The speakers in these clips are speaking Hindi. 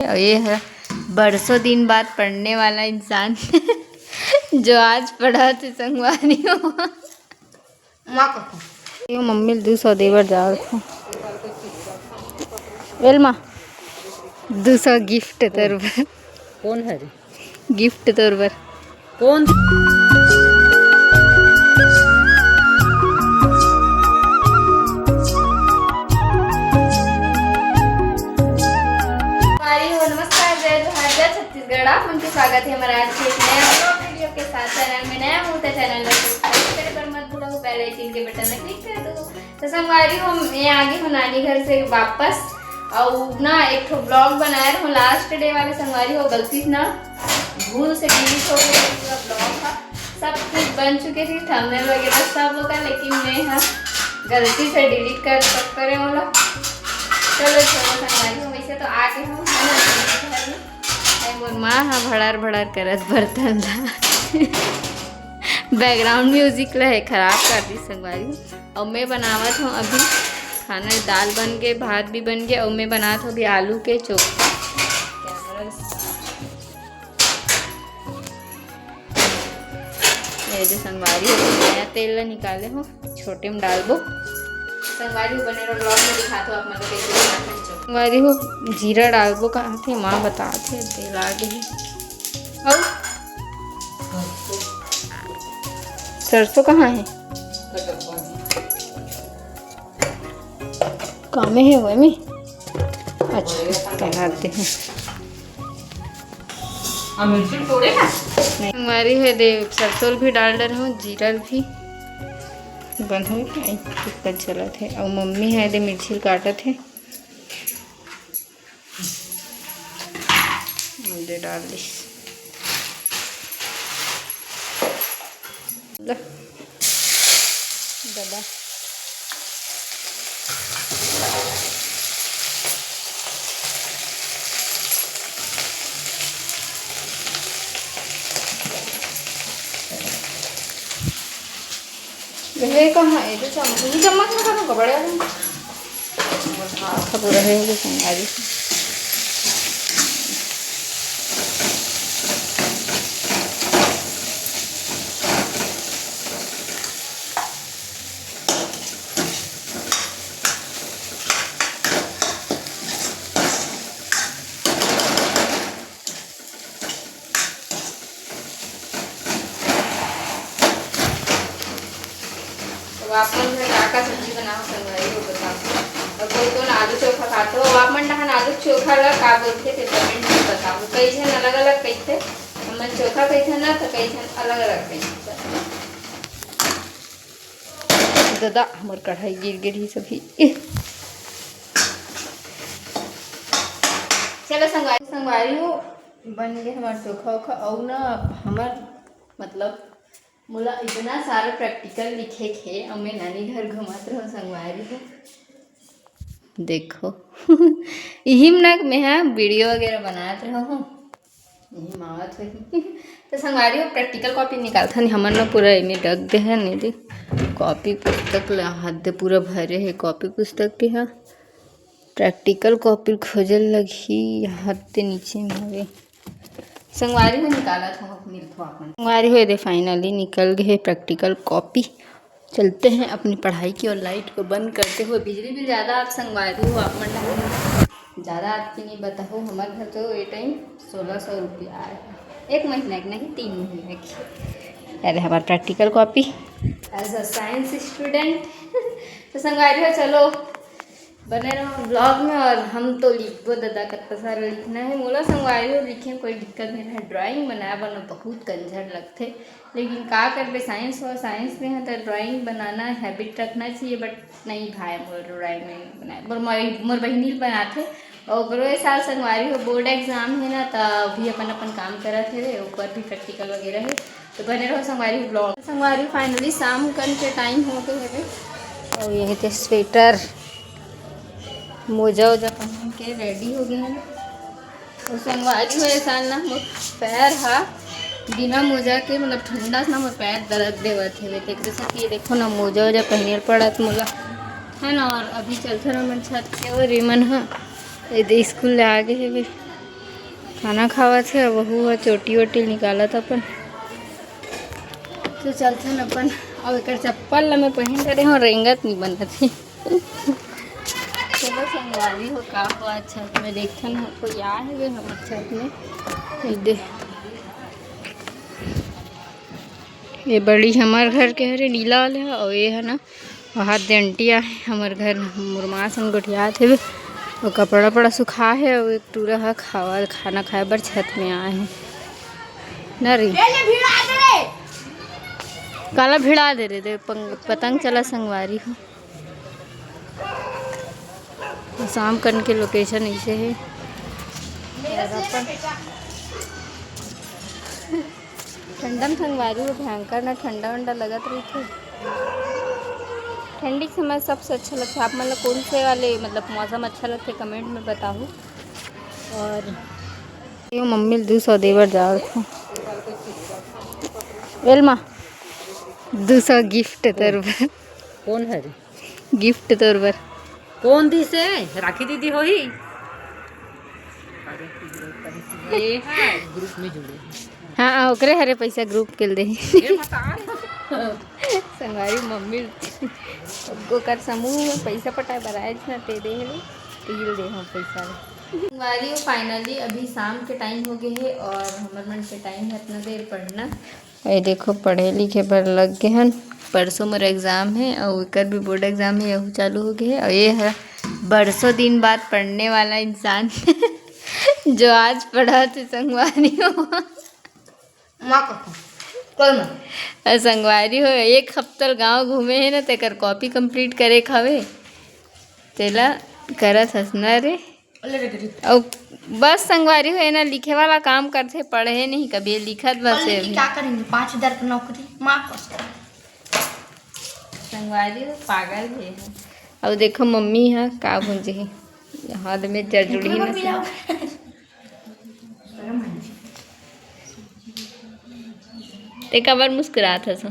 और ये है बरसों दिन बाद पढ़ने वाला इंसान जो आज पढ़ा थे संगवारी मम्मी 200 देवर जा वेलमा 200 गिफ्ट तोर पर कौन है गिफ्ट तोर पर कौन आप उनके स्वागत है हमारा आज के एक नया ब्लॉग वीडियो के साथ। चैनल में नया हूँ तो चैनल को सब्सक्राइब करे पर मत भूलो, पहले चिन्ह के बटन में क्लिक कर दो। तो संगवारी हम मैं आगे हूँ नानी घर से वापस और ना एक ठो ब्लॉग बनाया हूँ लास्ट डे वाले संगवारी हो गलती से ना भूल से डिलीट हो गया पूरा ब्लॉग था। सब कुछ बन चुके थे थंबनेल वगैरह सब लोग का, लेकिन मैं हाँ गलती से डिलीट कर करे वाला। चलो चलो संगवारी हो वैसे तो आके हूँ मोर माँ हाँ भड़ार भड़ार करत बर्तन था बैकग्राउंड म्यूजिक रहे खराब कर दी संगवारी। और मैं बनावत हूँ अभी खाना, दाल बन गए भात भी बन गया और मैं बनात हूँ अभी आलू के चोखा। ये जो संगवारी नया तेल निकाले हो छोटे में डाल दो। संगवारी हो बने ब्लॉग में दिखाते हो आप मतलब कैसे बनाते हैं संगवारी हो। जीरा डालबो कहाँ थे माँ बताते तेल आ गई। और सरसों कहाँ है काम है वो में अच्छा कहते हैं मिर्ची तोड़े ना संगवारी है दे सरसों भी डाल रहा हूँ जीरा भी बंद हो गया चला थे और मम्मी है दे मिर्ची काटत है मुझे डाल दी दादा वह कहाँ है जो चम्मच चम्मच में कहाँ कपड़े खबर है जो संगारी आप मन का सब्जी बनाओ संगवारी हो बताओ। और कोई तो आलू चोखा खाते हो आप मन डहान आलू चोखा ला का बोलते थे कमेंट में बताओ। कई जन अलग अलग कहते हमन चोखा कहते ना तो कई जन अलग अलग कहते। दादा हमार कढ़ाई गिर गिर ही सभी चलो संगवारी हो बन गए हमार चोखा वोखा। और ना हमार मतलब मोला इतना सारा प्रैक्टिकल लिखे थे और मैं नानी घर घुमात रहो संगवारी हो देखो यही ना मैं हाँ वीडियो वगैरह बनाते रहो यही मावत हुई तो संगवारी हो प्रैक्टिकल कॉपी निकालता नहीं हमन ना पूरा इन्हें डग दे है नहीं दे कॉपी पुस्तक हाथ दे पूरा भरे है कॉपी पुस्तक के। हाँ प्रैक्टिकल कॉपी खोजल लगी हाथ दे नीचे में हवे संगवारी में निकाला था संगवारी हुए दे फाइनली निकल गए प्रैक्टिकल कॉपी। चलते हैं अपनी पढ़ाई की और लाइट को बंद करते हुए। बिजली बिल ज़्यादा आप संगवारी हो आप मन ज़्यादा आपकी नहीं बताओ हमारे घर तो ये टाइम 1600 रुपया आया एक महीने की नहीं 3 महीने की। अरे हमारा practical copy as a science student तो संगवारी हो चलो बने रहो ब्लॉग में। और हम तो लिखो दादा कितना सारा लिखना है मोला संगवारी हो लिखे में कोई दिक्कत नहीं है। ड्राइंग बनाया बना बहुत कंझर लगते लेकिन का कर ले साइंस हो साइंस में है तो ड्राइंग बनाना हैबिट रखना चाहिए। बट नहीं भाई मोर ड्राइंग नहीं बनाए मोर बहनी बनाते और इस साल संगवारी हो बोर्ड एग्जाम है ना तो भी अपन अपन काम करत है ऊपर भी प्रैक्टिकल वगैरह है तो बने रहो संगवारी ब्लॉग। संगवारी फाइनली शाम कन के टाइम हो गए है और यही थे स्वेटर मोजा वोजा पहन के रेडी हो गए हैं। और संगवारी हो साल ना मोर पैर हा बिना मोजा के मतलब ठंडा से ना मोर पैर दर्द देवत है तो सब ये देखो ना मोजा वोजा पहने पड़त मोला है ना। और अभी चलते रहो मन छत के और रिमन हाँ ये स्कूल ले आगे है खाना खावा थे वहू है चोटी वोटी निकाला था अपन तो चलते अपन अब एक चप्पल ला मैं पहन करे हो रेंगत नहीं बना थी चलो संगवारी हो का हुआ छत में देखन हो कोई आ है हमारे छत में दे ये बड़ी हमारे घर के हरे नीला वाले है और ये है ना वहाँ दे अंटिया है हमारे घर मुरमा सन गोठिया थे और कपड़ा पड़ा सुखा है और एक टूरा है खाना खाए बर छत में आए हैं ना रे काला भिड़ा दे रहे थे पतंग चला संगवारी हो शाम करने के लोकेशन ऐसे है ठंडा में संगवारी हो भयंकर ना ठंडा वंडा लगत रही थे ठंडी के समय सबसे अच्छा लगता है आप मतलब कौन से वाले मतलब मौसम अच्छा लगता है कमेंट में बताओ और ये मम्मी 200 देवर जा रहा वेलमा 200 गिफ्ट तोर कौन है गिफ्ट तोर बर कौन दी से राखी दीदी हो ही ये है ग्रुप में जुड़े हाँ ओकरे हरे पैसा ग्रुप के दे संगवारी मम्मी को कर समूह में पैसा पटाए बराए ना ते दे तिल दे हम पैसा संगवारी फाइनली अभी शाम के टाइम हो गए है और हमारे मन के टाइम है इतना देर पढ़ना ये देखो पढ़े लिखे पर लग गए हैं परसों मेरा एग्ज़ाम है और एक भी बोर्ड एग्ज़ाम है यही चालू हो गया है और ये है बरसों दिन बाद पढ़ने वाला इंसान जो आज पढ़ा थे संगवारी हो संगवारी हो एक हफ्ता गांव घूमे है ना तेकर कॉपी कंप्लीट करे खावे तेला करत हंसना रे और बस संगवारी हो ना लिखे वाला काम करते पढ़े नहीं कभी लिखत बस है क्या करेंगे 5,000 की नौकरी संगवारी हो पागल है अब देखो मम्मी है का भूंजे है हाथ में जड़जुड़ी न ते कबर मुस्कुरात हस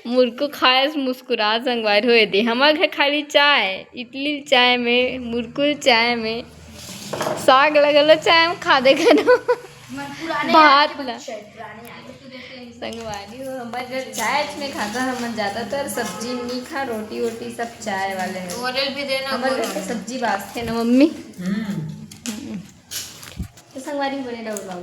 मुर्को खाए मुस्कुरा संगवारी हो दे हमारे घर खाली चाय इडली चाय में मुर्कुल चाय में साग लगल चाय में खा दे भात ला संगवारी हो हमारे घर चाय में खाता हम ज़्यादातर सब्जी नहीं खा रोटी वोटी सब चाय वाले हैं भी देना हमारे घर पे सब्जी बासते ना मम्मी तो संगवारी बने रहो